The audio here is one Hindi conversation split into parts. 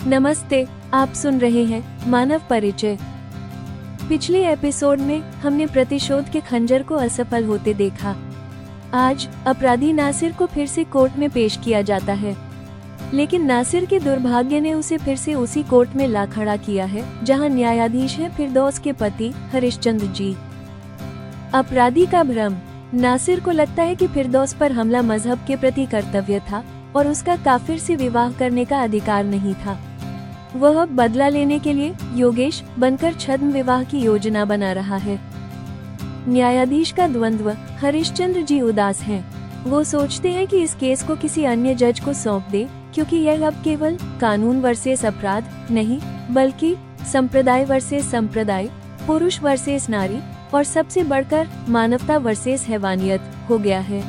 नमस्ते, आप सुन रहे हैं मानव परिचय। पिछले एपिसोड में हमने प्रतिशोध के खंजर को असफल होते देखा। आज अपराधी नासिर को फिर से कोर्ट में पेश किया जाता है, लेकिन नासिर के दुर्भाग्य ने उसे फिर से उसी कोर्ट में ला खड़ा किया है जहां न्यायाधीश है फिरदौस के पति हरिश्चंद्र जी। अपराधी का भ्रम। नासिर को लगता है कि फिरदौस पर हमला मजहब के प्रति कर्तव्य था और उसका काफिर से विवाह करने का अधिकार नहीं था। वह बदला लेने के लिए योगेश बनकर छद्म विवाह की योजना बना रहा है। न्यायाधीश का द्वंद्व। हरिश्चंद्र जी उदास हैं। वो सोचते हैं कि इस केस को किसी अन्य जज को सौंप दे, क्योंकि यह अब केवल कानून वर्सेस अपराध नहीं, बल्कि संप्रदाय वर्सेस संप्रदाय, पुरुष वर्सेस नारी और सबसे बढ़कर मानवता वर्सेस हैवानियत हो गया है।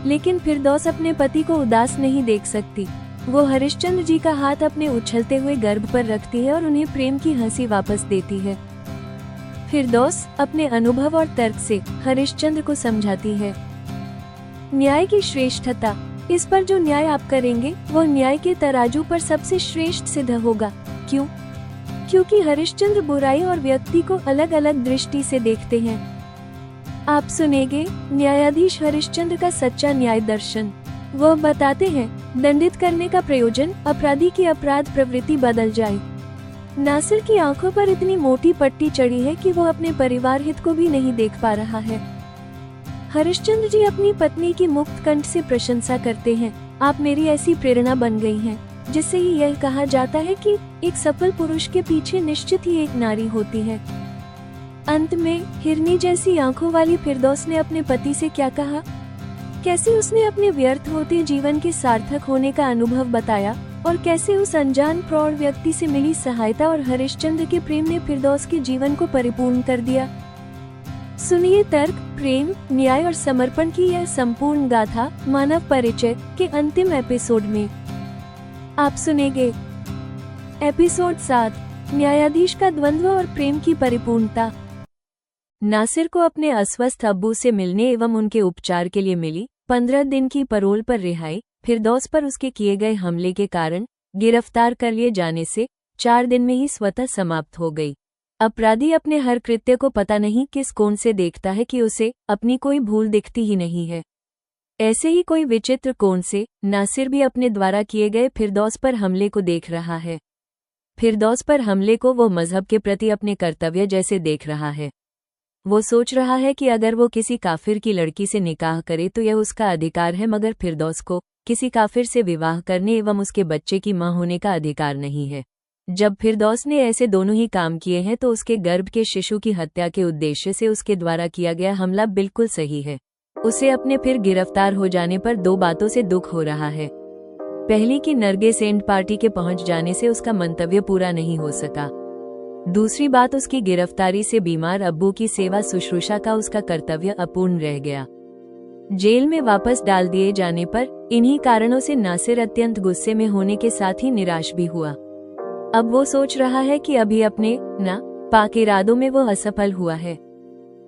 लेकिन फिरदौस अपने पति को उदास नहीं देख सकती। वो हरिश्चंद्र जी का हाथ अपने उछलते हुए गर्भ पर रखती है और उन्हें प्रेम की हंसी वापस देती है। फिरदौस अपने अनुभव और तर्क से हरिश्चंद्र को समझाती है। न्याय की श्रेष्ठता। इस पर जो न्याय आप करेंगे वह न्याय के तराजू पर सबसे श्रेष्ठ सिद्ध होगा। क्यों? क्योंकि हरिश्चंद्र बुराई और व्यक्ति को अलग अलग दृष्टि से देखते हैं। आप सुनेंगे न्यायाधीश हरिश्चंद्र का सच्चा न्याय दर्शन। वह बताते हैं दंडित करने का प्रयोजन अपराधी की अपराध प्रवृत्ति बदल जाए। नासिर की आंखों पर इतनी मोटी पट्टी चढ़ी है कि वो अपने परिवार हित को भी नहीं देख पा रहा है। हरिश्चंद्र जी अपनी पत्नी की मुक्त कंठ से प्रशंसा करते हैं। आप मेरी ऐसी प्रेरणा बन गई हैं, जिससे ही यह कहा जाता है कि एक सफल पुरुष के पीछे निश्चित ही एक नारी होती है। अंत में हिरनी जैसी आंखों वाली फिरदौस ने अपने पति से क्या कहा, कैसे उसने अपने व्यर्थ होते जीवन के सार्थक होने का अनुभव बताया और कैसे उस अनजान प्रौढ़ व्यक्ति से मिली सहायता और हरिश्चंद्र के प्रेम ने फिरदौस के जीवन को परिपूर्ण कर दिया। सुनिए तर्क, प्रेम, न्याय और समर्पण की यह संपूर्ण गाथा मानव परिचय के अंतिम एपिसोड में। आप सुनेंगे एपिसोड 7, न्यायाधीश का द्वंद्व और प्रेम की परिपूर्णता। नासिर को अपने अस्वस्थ अब्बू से मिलने एवं उनके उपचार के लिए मिली 15 दिन की परोल पर रिहाई फिरदौस पर उसके किए गए हमले के कारण गिरफ्तार कर लिए जाने से 4 दिन में ही स्वतः समाप्त हो गई। अपराधी अपने हर कृत्य को पता नहीं किस कोण से देखता है कि उसे अपनी कोई भूल दिखती ही नहीं है। ऐसे ही कोई विचित्र कोण से नासिर भी अपने द्वारा किए गए फिरदौस पर हमले को देख रहा है। फिरदौस पर हमले को वो मजहब के प्रति अपने कर्तव्य जैसे देख रहा है। वो सोच रहा है कि अगर वो किसी काफिर की लड़की से निकाह करे तो यह उसका अधिकार है, मगर फिरदौस को किसी काफिर से विवाह करने एवं उसके बच्चे की मां होने का अधिकार नहीं है। जब फिरदौस ने ऐसे दोनों ही काम किए हैं तो उसके गर्भ के शिशु की हत्या के उद्देश्य से उसके द्वारा किया गया हमला बिल्कुल सही है। उसे अपने फिर गिरफ्तार हो जाने पर 2 बातों से दुख हो रहा है। पहली कि नरगिस एंड पार्टी के पहुंच जाने से उसका मंतव्य पूरा नहीं हो सका। दूसरी बात, उसकी गिरफ्तारी से बीमार अब्बू की सेवा शुश्रूषा का उसका कर्तव्य अपूर्ण रह गया। जेल में वापस डाल दिए जाने पर इन्हीं कारणों से नासिर अत्यंत गुस्से में होने के साथ ही निराश भी हुआ। अब वो सोच रहा है कि अभी अपने पाक इरादों में वो असफल हुआ है।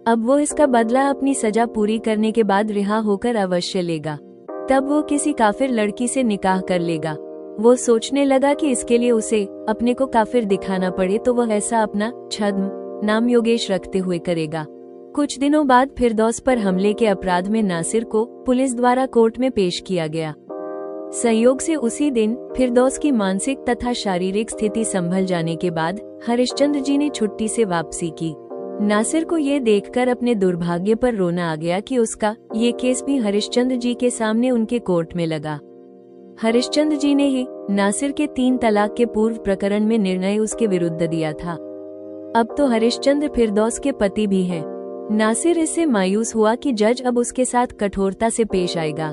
अब वो इसका बदला अपनी सजा पूरी करने के बाद रिहा होकर अवश्य लेगा। तब वो किसी काफिर लड़की से निकाह कर लेगा। वो सोचने लगा कि इसके लिए उसे अपने को काफिर दिखाना पड़े तो वह ऐसा अपना छद्म नाम योगेश रखते हुए करेगा। कुछ दिनों बाद फिरदौस पर हमले के अपराध में नासिर को पुलिस द्वारा कोर्ट में पेश किया गया। संयोग से उसी दिन फिरदौस की मानसिक तथा शारीरिक स्थिति संभल जाने के बाद हरिश्चंद्र जी ने छुट्टी से वापसी की। नासिर को ये देखकर अपने दुर्भाग्य पर रोना आ गया कि उसका ये केस भी हरिश्चंद्र जी के सामने उनके कोर्ट में लगा। हरिश्चंद्र जी ने ही नासिर के 3 तलाक के पूर्व प्रकरण में निर्णय उसके विरुद्ध दिया था। अब तो हरिश्चंद्र फिरदौस के पति भी हैं। नासिर इससे मायूस हुआ कि जज अब उसके साथ कठोरता से पेश आएगा।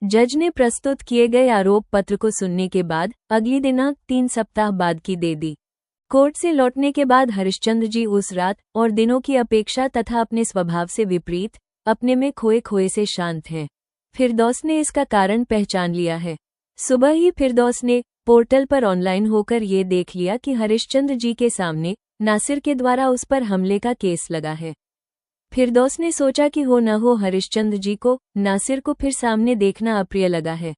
जज ने प्रस्तुत किए गए आरोप पत्र को सुनने के बाद अगली दिनांक 3 सप्ताह बाद की दे दी। कोर्ट से लौटने के बाद हरिश्चंद्र जी उस रात और दिनों की अपेक्षा तथा अपने स्वभाव से विपरीत अपने में खोए खोए से शांत हैं। फिरदौस ने इसका कारण पहचान लिया है। सुबह ही फिरदौस ने पोर्टल पर ऑनलाइन होकर ये देख लिया कि हरिश्चंद्र जी के सामने नासिर के द्वारा उस पर हमले का केस लगा है। फिरदौस ने सोचा कि हो न हो हरिश्चंद्र जी को नासिर को फिर सामने देखना अप्रिय लगा है।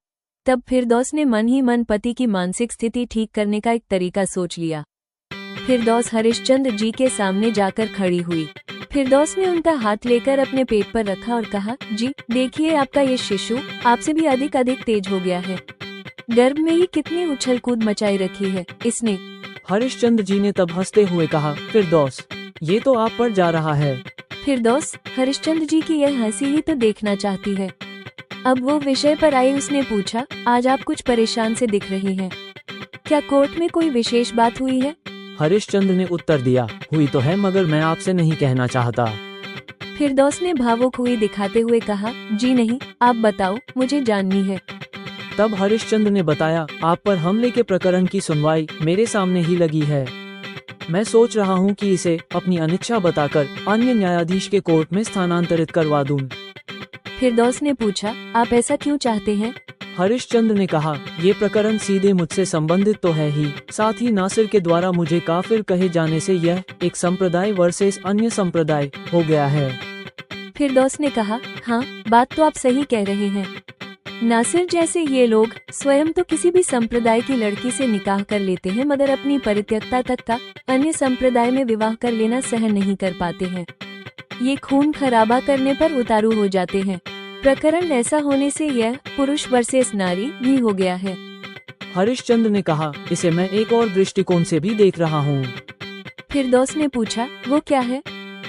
तब फिरदौस ने मन ही मन पति की मानसिक स्थिति ठीक करने का एक तरीका सोच लिया। फिरदौस हरिश्चंद्र जी के सामने जाकर खड़ी हुई। फिरदौस ने उनका हाथ लेकर अपने पेट पर रखा और कहा, जी देखिए, आपका ये शिशु आपसे भी अधिक तेज हो गया है। गर्भ में ही कितनी उछल कूद मचाई रखी है इसने। हरिश्चंद्र जी ने तब हंसते हुए कहा, फिरदौस ये तो आप पर जा रहा है। फिरदौस हरिश्चंद्र जी की यह हंसी ही तो देखना चाहती है। अब वो विषय पर आई। उसने पूछा, आज आप कुछ परेशान से दिख रही हैं। क्या कोर्ट में कोई विशेष बात हुई है? हरिश्चंद्र ने उत्तर दिया, हुई तो है मगर मैं आपसे नहीं कहना चाहता। फिरदौस ने भावुक हुई दिखाते हुए कहा, जी नहीं, आप बताओ, मुझे जाननी है। तब हरिश्चंद्र ने बताया, आप पर हमले के प्रकरण की सुनवाई मेरे सामने ही लगी है। मैं सोच रहा हूँ कि इसे अपनी अनिच्छा बताकर अन्य न्यायाधीश के कोर्ट में स्थानांतरित करवा दूं। फिरदौस ने पूछा, आप ऐसा क्यों चाहते हैं? हरिश्चंद्र ने कहा, ये प्रकरण सीधे मुझसे संबंधित तो है ही, साथ ही नासिर के द्वारा मुझे काफिर कहे जाने से यह एक संप्रदाय वर्सेस अन्य संप्रदाय हो गया है। फिरदौस ने कहा, हाँ, बात तो आप सही कह रहे हैं। नासिर जैसे ये लोग स्वयं तो किसी भी संप्रदाय की लड़की से निकाह कर लेते हैं, मगर अपनी परित्यक्ता तक का अन्य संप्रदाय में विवाह कर लेना सहन नहीं कर पाते हैं। ये खून खराबा करने पर उतारू हो जाते हैं। प्रकरण ऐसा होने से यह पुरुष वर्सेस नारी भी हो गया है। हरिश्चंद्र ने कहा, इसे मैं एक और दृष्टिकोण से भी देख रहा हूँ। फिरदौस ने पूछा, वो क्या है?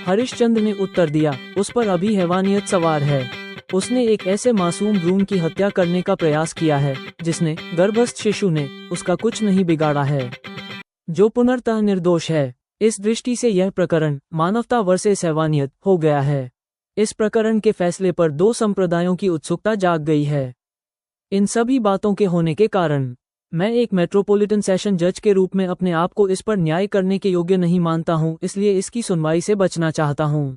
हरिश्चंद्र ने उत्तर दिया, उस पर अभी हैवानियत सवार है। उसने एक ऐसे मासूम भ्रूण की हत्या करने का प्रयास किया है जिसने गर्भस्थ शिशु ने उसका कुछ नहीं बिगाड़ा है, जो पुनर्तः निर्दोष है। इस दृष्टि से यह प्रकरण मानवता वर्सेस हैवानियत हो गया है। इस प्रकरण के फैसले पर दो संप्रदायों की उत्सुकता जाग गई है। इन सभी बातों के होने के कारण मैं एक मेट्रोपॉलिटन सेशन जज के रूप में अपने आप को इस पर न्याय करने के योग्य नहीं मानता हूँ, इसलिए इसकी सुनवाई से बचना चाहता हूँ।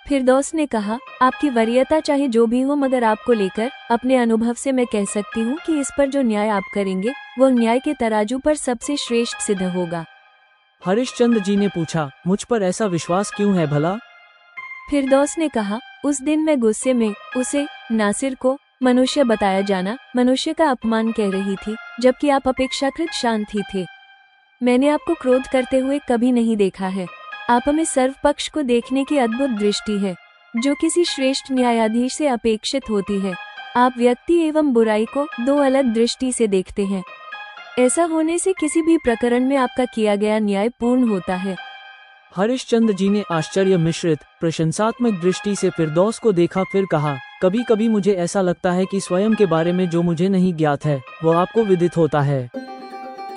फिरदौस ने कहा, आपकी वरीयता चाहे जो भी हो, मगर आपको लेकर अपने अनुभव से मैं कह सकती हूँ कि इस पर जो न्याय आप करेंगे वो न्याय के तराजू पर सबसे श्रेष्ठ सिद्ध होगा। हरिश्चंद्र जी ने पूछा, मुझ पर ऐसा विश्वास क्यों है भला? फिरदौस ने कहा, उस दिन मैं गुस्से में उसे नासिर को मनुष्य बताया जाना मनुष्य का अपमान कह रही थी, जबकि आप अपेक्षाकृत शांत ही थे। मैंने आपको क्रोध करते हुए कभी नहीं देखा है। आप में सर्व पक्ष को देखने की अद्भुत दृष्टि है, जो किसी श्रेष्ठ न्यायाधीश से अपेक्षित होती है। आप व्यक्ति एवं बुराई को दो अलग दृष्टि से देखते हैं। ऐसा होने से किसी भी प्रकरण में आपका किया गया न्याय पूर्ण होता है। हरिश्चंद्र जी ने आश्चर्य मिश्रित प्रशंसात्मक दृष्टि से फिरदौस को देखा, फिर कहा, कभी कभी मुझे ऐसा लगता है कि स्वयं के बारे में जो मुझे नहीं ज्ञात है वो आपको विदित होता है।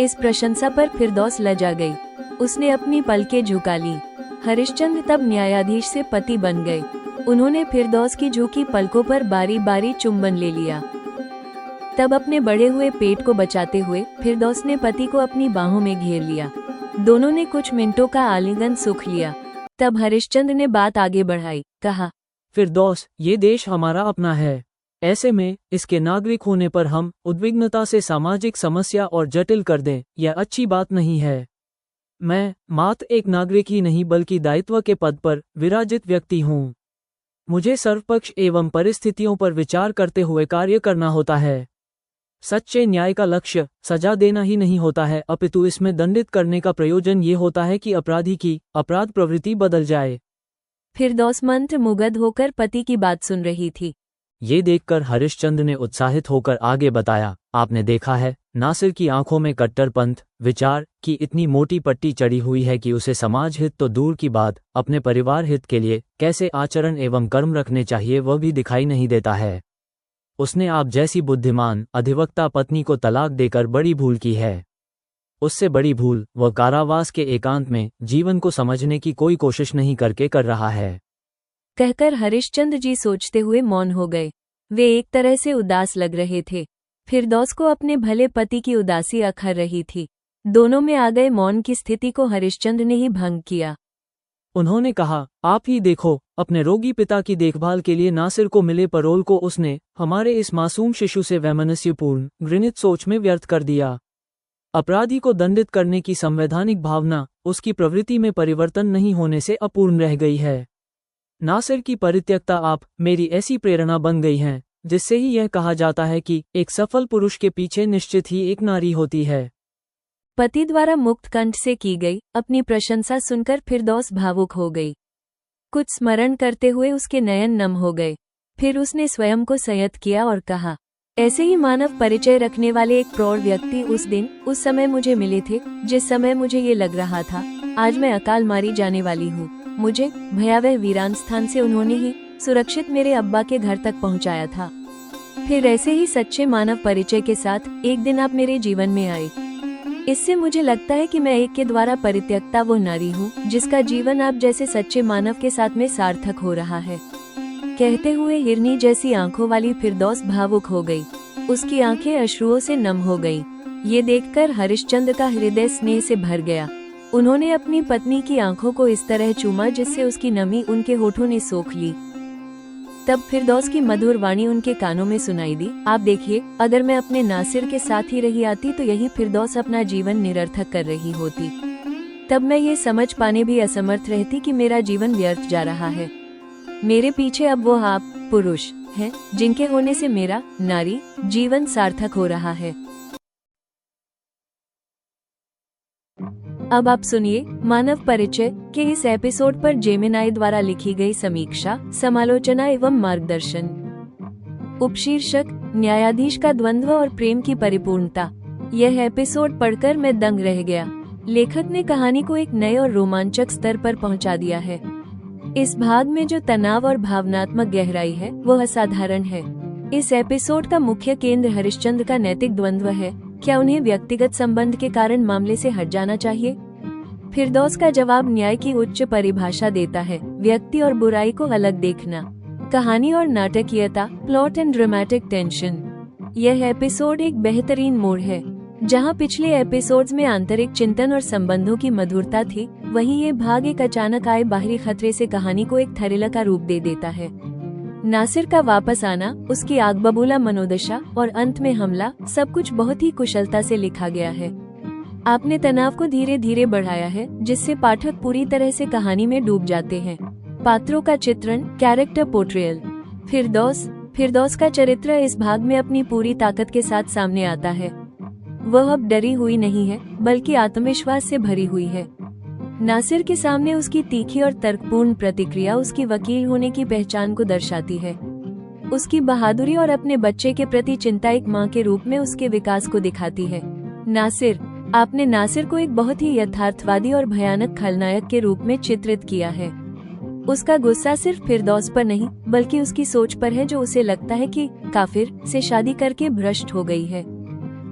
इस प्रशंसा पर फिरदौस लजा गई। उसने अपनी पलकें झुका ली। हरिश्चंद्र तब न्यायाधीश से पति बन गए। उन्होंने फिरदौस की झुकी पलकों पर बारी बारी चुंबन ले लिया। तब अपने बढ़े हुए पेट को बचाते हुए फिरदौस ने पति को अपनी बाहों में घेर लिया। दोनों ने कुछ मिनटों का आलिंगन सुख लिया। तब हरिश्चंद्र ने बात आगे बढ़ाई, कहा, फिरदौस, ये देश हमारा अपना है। ऐसे में इसके नागरिक होने पर हम उद्विग्नता से सामाजिक समस्या और जटिल कर दें, यह अच्छी बात नहीं है। मैं मात्र एक नागरिक ही नहीं बल्कि दायित्व के पद पर विराजित व्यक्ति हूँ। मुझे सर्वपक्ष एवं परिस्थितियों पर विचार करते हुए कार्य करना होता है। सच्चे न्याय का लक्ष्य सजा देना ही नहीं होता है, अपितु इसमें दंडित करने का प्रयोजन ये होता है कि अपराधी की अपराध प्रवृत्ति बदल जाए। फिरदौस मंत्र मुग्ध होकर पति की बात सुन रही थी। ये देखकर हरिश्चंद्र ने उत्साहित होकर आगे बताया, आपने देखा है, नासिर की आंखों में कट्टरपंथ विचार की इतनी मोटी पट्टी चढ़ी हुई है कि उसे समाज हित तो दूर की बात, अपने परिवार हित के लिए कैसे आचरण एवं कर्म रखने चाहिए वह भी दिखाई नहीं देता है। उसने आप जैसी बुद्धिमान अधिवक्ता पत्नी को तलाक देकर बड़ी भूल की है। उससे बड़ी भूल वह कारावास के एकांत में जीवन को समझने की कोई कोशिश नहीं करके कर रहा है। कहकर हरिश्चंद्र जी सोचते हुए मौन हो गए। वे एक तरह से उदास लग रहे थे। फिरदौस को अपने भले पति की उदासी अखर रही थी। दोनों में आ गए मौन की स्थिति को हरिश्चंद्र ने ही भंग किया। उन्होंने कहा, आप ही देखो, अपने रोगी पिता की देखभाल के लिए नासिर को मिले परोल को उसने हमारे इस मासूम शिशु से वैमनस्यपूर्ण घृणित सोच में व्यर्थ कर दिया। अपराधी को दंडित करने की संवैधानिक भावना उसकी प्रवृत्ति में परिवर्तन नहीं होने से अपूर्ण रह गई है। नासिर की परित्यक्ता आप मेरी ऐसी प्रेरणा बन गई हैं जिससे ही यह कहा जाता है कि एक सफल पुरुष के पीछे निश्चित ही एक नारी होती है। पति द्वारा मुक्त कंठ से की गई अपनी प्रशंसा सुनकर फिरदौस भावुक हो गई। कुछ स्मरण करते हुए उसके नयन नम हो गए। फिर उसने स्वयं को संयत किया और कहा, ऐसे ही मानव परिचय रखने वाले एक प्रौढ़ व्यक्ति उस समय मुझे मिले थे, जिस समय मुझे ये लग रहा था आज मैं अकाल मारी जाने वाली हूँ। मुझे भयावह वीरान स्थान से उन्होंने ही सुरक्षित मेरे अब्बा के घर तक पहुँचाया था। फिर ऐसे ही सच्चे मानव परिचय के साथ एक दिन आप मेरे जीवन में आए। इससे मुझे लगता है कि मैं एक के द्वारा परित्यक्ता वो नारी हूँ जिसका जीवन आप जैसे सच्चे मानव के साथ में सार्थक हो रहा है। कहते हुए हिरनी जैसी आंखों वाली फिरदौस भावुक हो गई। उसकी आंखें अश्रुओं से नम हो गईं। ये देखकर हरिश्चंद्र का हृदय स्नेह से भर गया। उन्होंने अपनी पत्नी की आंखों को इस तरह चूमा जिससे उसकी नमी उनके होठों ने सोख ली। तब फिरदौस की मधुर वाणी उनके कानों में सुनाई दी, आप देखिए, अगर मैं अपने नासिर के साथ ही रही आती तो यही फिरदौस अपना जीवन निरर्थक कर रही होती। तब मैं ये समझ पाने भी असमर्थ रहती कि मेरा जीवन व्यर्थ जा रहा है। मेरे पीछे अब वो आप पुरुष हैं जिनके होने से मेरा नारी जीवन सार्थक हो रहा है। अब आप सुनिए मानव परिचय के इस एपिसोड पर जेमिनाई द्वारा लिखी गई समीक्षा, समालोचना एवं मार्गदर्शन। उपशीर्षक, न्यायाधीश का द्वंद्व और प्रेम की परिपूर्णता। यह एपिसोड पढ़कर मैं दंग रह गया। लेखक ने कहानी को एक नए और रोमांचक स्तर पर पहुंचा दिया है। इस भाग में जो तनाव और भावनात्मक गहराई है वो असाधारण है। इस एपिसोड का मुख्य केंद्र हरिश्चंद्र का नैतिक द्वंद्व है। क्या उन्हें व्यक्तिगत संबंध के कारण मामले से हट जाना चाहिए? फिरदौस का जवाब न्याय की उच्च परिभाषा देता है, व्यक्ति और बुराई को अलग देखना। कहानी और नाटकीयता, प्लॉट एंड ड्रामेटिक टेंशन। यह एपिसोड एक बेहतरीन मोड़ है। जहां पिछले एपिसोड्स में आंतरिक चिंतन और संबंधों की मधुरता थी, वहीं ये भाग एक अचानक आए बाहरी खतरे से कहानी को एक थ्रिलर का रूप दे देता है। नासिर का वापस आना, उसकी आग बबूला मनोदशा और अंत में हमला, सब कुछ बहुत ही कुशलता से लिखा गया है। आपने तनाव को धीरे धीरे बढ़ाया है जिससे पाठक पूरी तरह से कहानी में डूब जाते हैं। पात्रों का चित्रण, कैरेक्टर पोर्ट्रेयल। फिरदौस का चरित्र इस भाग में अपनी पूरी ताकत के साथ सामने आता है। वह अब डरी हुई नहीं है बल्कि आत्मविश्वास से भरी हुई है। नासिर के सामने उसकी तीखी और तर्कपूर्ण प्रतिक्रिया उसकी वकील होने की पहचान को दर्शाती है। उसकी बहादुरी और अपने बच्चे के प्रति चिंता एक मां के रूप में उसके विकास को दिखाती है। आपने नासिर को एक बहुत ही यथार्थवादी और भयानक खलनायक के रूप में चित्रित किया है। उसका गुस्सा सिर्फ फिरदौस पर नहीं बल्कि उसकी सोच पर है जो उसे लगता है कि काफिर से शादी करके भ्रष्ट हो गई है।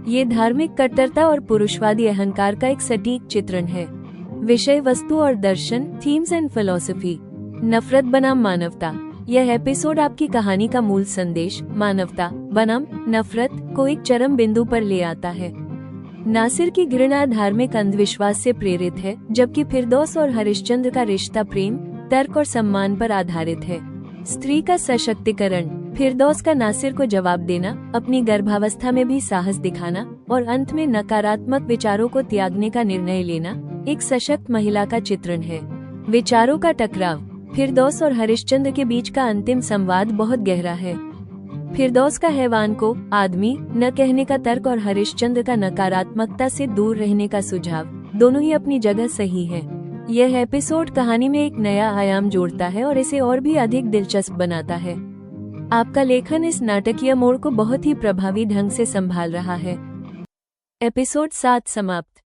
ये धार्मिक कट्टरता और पुरुषवादी अहंकार का एक सटीक चित्रण है। विषय वस्तु और दर्शन, थीम्स एंड फिलॉसफी। नफरत बनाम मानवता। यह एपिसोड आपकी कहानी का मूल संदेश, मानवता बनाम नफरत, को एक चरम बिंदु पर ले आता है। नासिर की घृणा धार्मिक अंधविश्वास से प्रेरित है, जबकि फिरदौस और हरिश्चंद्र का रिश्ता प्रेम, तर्क और सम्मान पर आधारित है। स्त्री का सशक्तिकरण। फिरदौस का नासिर को जवाब देना, अपनी गर्भावस्था में भी साहस दिखाना और अंत में नकारात्मक विचारों को त्यागने का निर्णय लेना एक सशक्त महिला का चित्रण है। विचारों का टकराव। फिरदौस और हरिश्चंद्र के बीच का अंतिम संवाद बहुत गहरा है। फिरदौस का हैवान को आदमी न कहने का तर्क और हरिश्चंद्र का नकारात्मकता से दूर रहने का सुझाव, दोनों ही अपनी जगह सही है। यह एपिसोड कहानी में एक नया आयाम जोड़ता है और इसे और भी अधिक दिलचस्प बनाता है। आपका लेखन इस नाटकीय मोड़ को बहुत ही प्रभावी ढंग से संभाल रहा है। एपिसोड 7 समाप्त।